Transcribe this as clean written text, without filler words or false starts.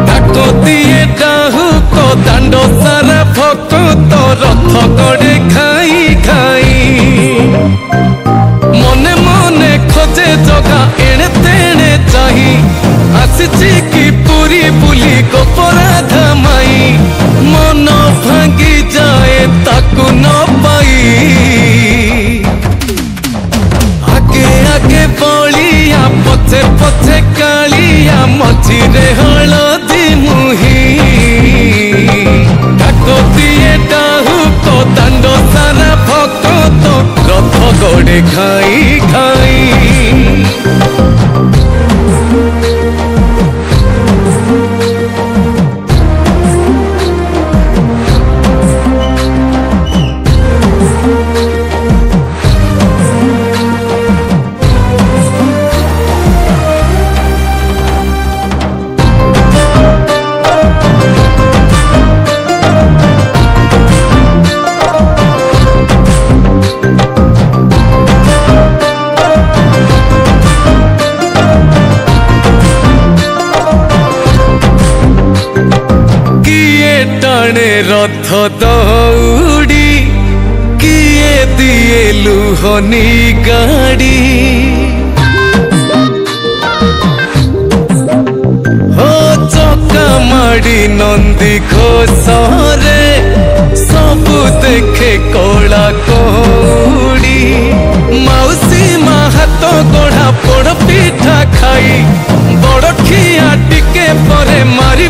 डाकतिए डाहुक दांड सारा भक्त रथ गड़े खाई खाई मने मने खोजे जगा एणे तेणे चाही आसिची कि पूरी बुली गोपराधा माई मन भांगी जाए ताकू न पाई आगे आगे बलिया पछे पछे कालिया मझिरे हलदी मुही डाकतिए डाहुक दांड सारा भक्त रथ गड़े खाई खाई टाणे रथ दौड़ी किए दिए लुहनी गाड़ी हो चका माड़ी नंदी घोषरे सबु देखे कला कौड़ी मौसी मा हाथ गढ़ा पोड़ पिठा खाई बड़ खिया टिके परे मारी